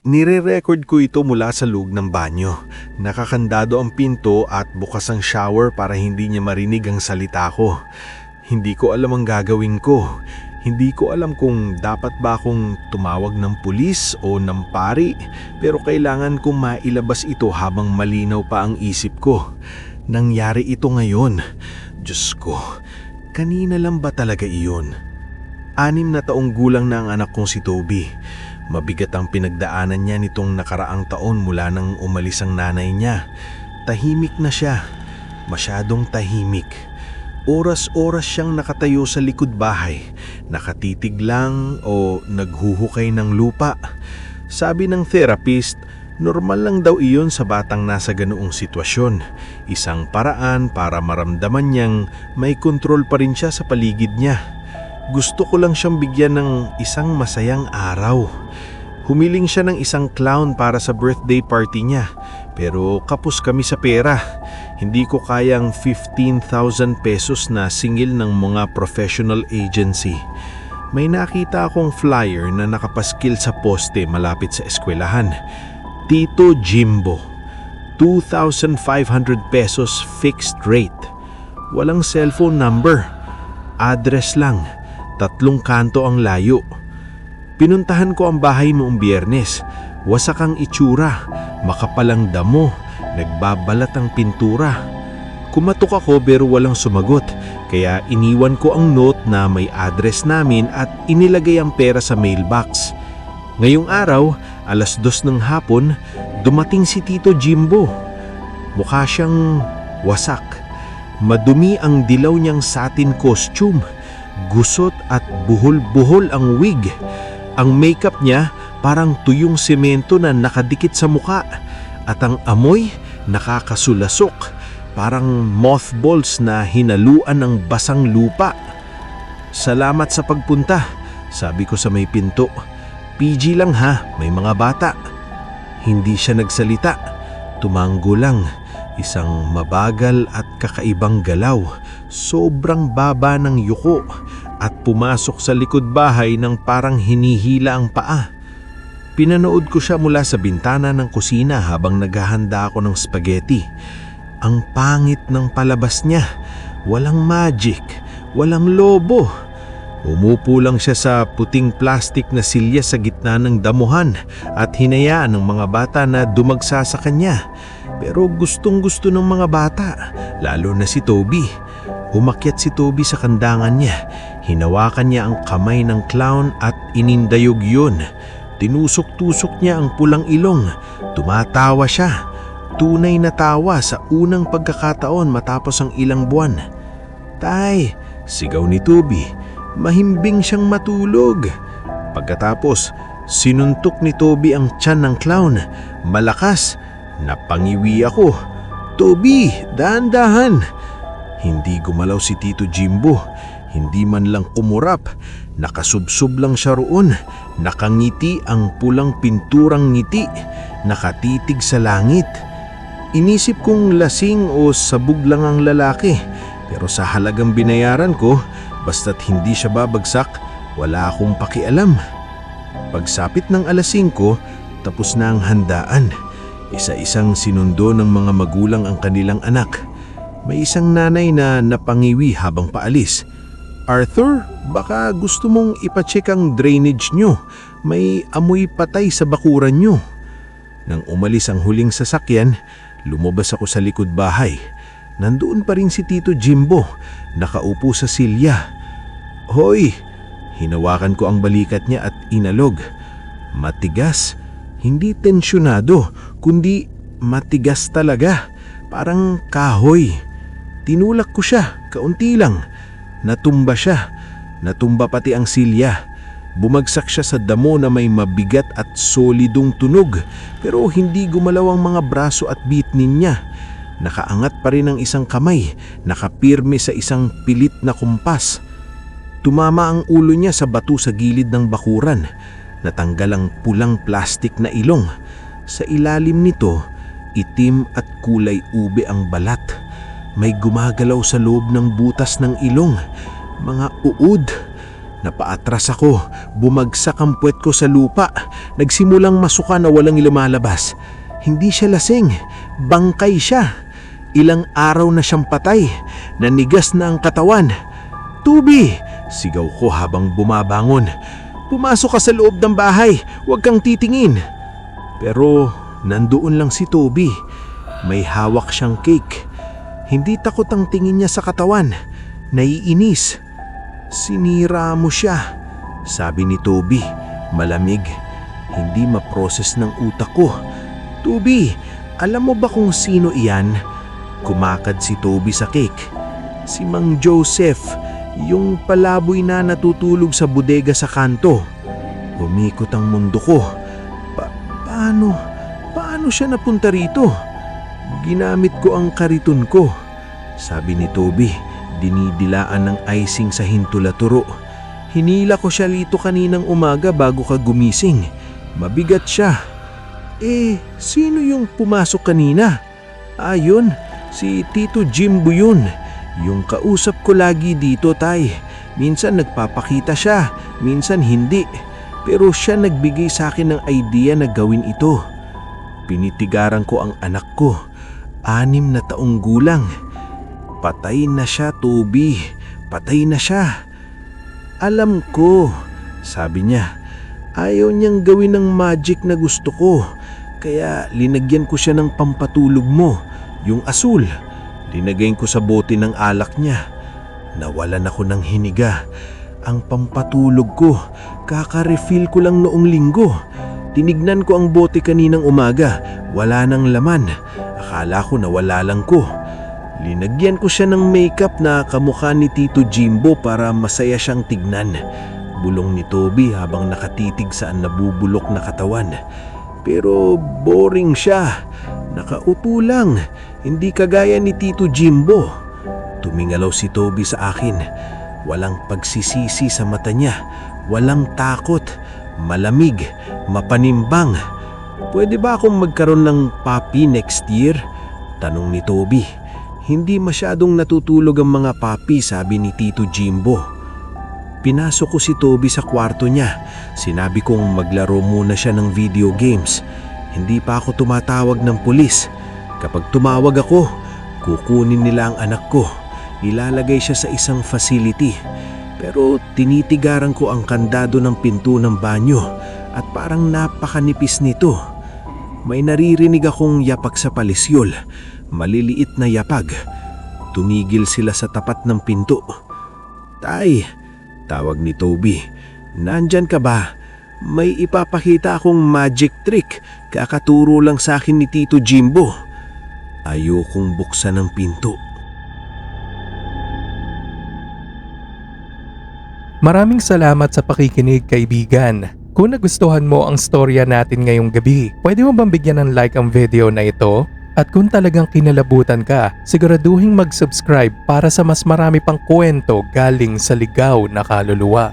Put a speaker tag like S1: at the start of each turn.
S1: Nire-record ko ito mula sa loob ng banyo. Nakakandado ang pinto at bukas ang shower para hindi niya marinig ang salita ko. Hindi ko alam ang gagawin ko. Hindi ko alam kung dapat ba akong tumawag ng pulis o ng pari, pero kailangan kong mailabas ito habang malinaw pa ang isip ko. Nangyari ito ngayon. Diyos ko, kanina lang ba talaga iyon? 6 na taong gulang na ang anak kong si Toby. Mabigat ang pinagdaanan niya nitong nakaraang taon mula nang umalis ang nanay niya. Tahimik na siya. Masyadong tahimik. Oras-oras siyang nakatayo sa likod bahay, nakatitig lang o naghuhukay ng lupa. Sabi ng therapist, normal lang daw iyon sa batang nasa ganoong sitwasyon. Isang paraan para maramdaman niyang may kontrol pa rin siya sa paligid niya. Gusto ko lang siyang bigyan ng isang masayang araw. Humiling siya ng isang clown para sa birthday party niya, pero kapos kami sa pera. Hindi ko kayang 15,000 pesos na singil ng mga professional agency. May nakita akong flyer na nakapaskil sa poste malapit sa eskwelahan. Tito Jimbo, 2,500 pesos fixed rate. Walang cellphone number. Address lang. 3 kanto ang layo. Pinuntahan ko ang bahay noong Biyernes. Wasak ang itsura, makapalang damo, nagbabalat ang pintura. Kumatok ako pero walang sumagot, kaya iniwan ko ang note na may address namin at inilagay ang pera sa mailbox. Ngayong araw, 2:00 ng hapon, dumating si Tito Jimbo. Mukha siyang wasak. Madumi ang dilaw niyang satin costume. Gusot at buhol-buhol ang wig. Ang makeup niya parang tuyong semento na nakadikit sa muka. At ang amoy nakakasulasok. Parang mothballs na hinaluan ng basang lupa. Salamat sa pagpunta, sabi ko sa may pinto. PG lang ha, may mga bata. Hindi siya nagsalita. Tumango lang. Isang mabagal at kakaibang galaw, sobrang baba ng yuko at pumasok sa likod bahay ng parang hinihila ang paa. Pinanood ko siya mula sa bintana ng kusina habang naghahanda ako ng spaghetti. Ang pangit ng palabas niya, walang magic, walang lobo. Umupo lang siya sa puting plastik na silya sa gitna ng damuhan at hinayaan ng mga bata na dumagsa sa kanya. Pero gustong-gusto ng mga bata, lalo na si Toby. Umakyat si Toby sa kandangan niya. Hinawakan niya ang kamay ng clown at inindayog yun. Tinusok-tusok niya ang pulang ilong. Tumatawa siya. Tunay na tawa sa unang pagkakataon matapos ang ilang buwan. "Tay!" sigaw ni Toby. Mahimbing siyang matulog. Pagkatapos, sinuntok ni Toby ang tiyan ng clown. Malakas. Napangiwi ako. "Toby, dahan-dahan!" Hindi gumalaw si Tito Jimbo. Hindi man lang kumurap. Nakasubsob lang siya roon. Nakangiti ang pulang pinturang ngiti. Nakatitig sa langit. Inisip kong lasing o sabog lang ang lalaki. Pero sa halagang binayaran ko, basta't hindi siya babagsak, wala akong pakialam. Pagsapit ng 5:00, tapos na ang handaan. Isa-isang sinundo ng mga magulang ang kanilang anak. May isang nanay na napangiwi habang paalis. "Arthur, baka gusto mong ipacheck ang drainage nyo. May amoy patay sa bakuran nyo." Nang umalis ang huling sasakyan, lumabas ako sa likod bahay. Nandoon pa rin si Tito Jimbo, nakaupo sa silya. "Hoy!" Hinawakan ko ang balikat niya at inalog. Matigas. Hindi tensyonado, kundi matigas talaga. Parang kahoy. Tinulak ko siya, kaunti lang. Natumba siya. Natumba pati ang silya. Bumagsak siya sa damo na may mabigat at solidong tunog, pero hindi gumalaw ang mga braso at bitnin niya. Nakaangat pa rin ang isang kamay, nakapirme sa isang pilit na kumpas. Tumama ang ulo niya sa bato sa gilid ng bakuran. Natanggal ang pulang plastik na ilong. Sa ilalim nito, itim at kulay ube ang balat. May gumagalaw sa loob ng butas ng ilong. Mga uod.
S2: Napaatras ako, bumagsak ang puwet ko sa lupa, nagsimulang masuka na walang lumalabas. Hindi siya lasing, bangkay siya. Ilang araw na siyang patay, nanigas na ang katawan. "Tubi!" sigaw ko habang bumabangon. "Pumasok ka sa loob ng bahay, huwag kang titingin." Pero nandoon lang si Toby. May hawak siyang cake. Hindi takot ang tingin niya sa katawan. Naiinis. "Sinira mo siya," sabi ni Toby, malamig. Hindi maproses ng utak ko. "Toby, alam mo ba kung sino iyan?" Kumakad si Toby sa cake. "Si Mang Joseph, yung palaboy na natutulog sa bodega sa kanto." Umikot ang mundo ko. Paano siya napunta rito? "Ginamit ko ang kariton ko," sabi ni Toby, dinidilaan ng icing sa hintulaturo. "Hinila ko siya rito kaninang umaga bago ka gumising. Mabigat siya." Sino yung pumasok kanina?" "Yun, si Tito Jimbo yun. Yung kausap ko lagi dito, tay. Minsan nagpapakita siya, minsan hindi. Pero siya nagbigay sa akin ng idea na gawin ito." Pinitigaran ko ang anak ko, 6 na taong gulang. "Patay na siya, Toby. Patay na siya." "Alam ko," sabi niya. "Ayaw niyang gawin ng magic na gusto ko. Kaya linagyan ko siya ng pampatulog mo, yung asul. Linagay ko sa bote ng alak niya. Nawalan ako ng hiniga. Ang pampatulog ko, kaka-refill ko lang noong linggo. Tinignan ko ang bote kaninang umaga, wala nang laman. Akala ko nawala lang ko. Linagyan ko siya ng makeup na kamukha ni Tito Jimbo para masaya siyang tignan." Bulong ni Toby habang nakatitig sa nabubulok na katawan. "Pero boring siya. Nakaupo lang, hindi kagaya ni Tito Jimbo." Tumingalaw si Toby sa akin. Walang pagsisisi sa mata niya, walang takot, malamig, mapanimbang. "Pwede ba akong magkaroon ng puppy next year?" tanong ni Toby. "Hindi masyadong natutulog ang mga puppy," sabi ni Tito Jimbo. Pinasok ko si Toby sa kwarto niya. Sinabi kong maglaro muna siya ng video games. Hindi pa ako tumatawag ng pulis. Kapag tumawag ako, kukunin nila ang anak ko. Ilalagay siya sa isang facility. Pero tinitigaran ko ang kandado ng pinto ng banyo at parang napakanipis nito. May naririnig akong yapak sa palisyol, maliliit na yapag. Tumigil sila sa tapat ng pinto. "Tay," tawag ni Toby, "nandyan ka ba? May ipapakita akong magic trick. Kakaturo lang sa akin ni Tito Jimbo." Ayokong buksan ang pinto.
S3: Maraming salamat sa pakikinig, kaibigan. Kung nagustuhan mo ang storya natin ngayong gabi, pwede mo bang bigyan ng like ang video na ito? At kung talagang kinalabutan ka, siguraduhin mag-subscribe para sa mas marami pang kwento galing sa ligaw na kaluluwa.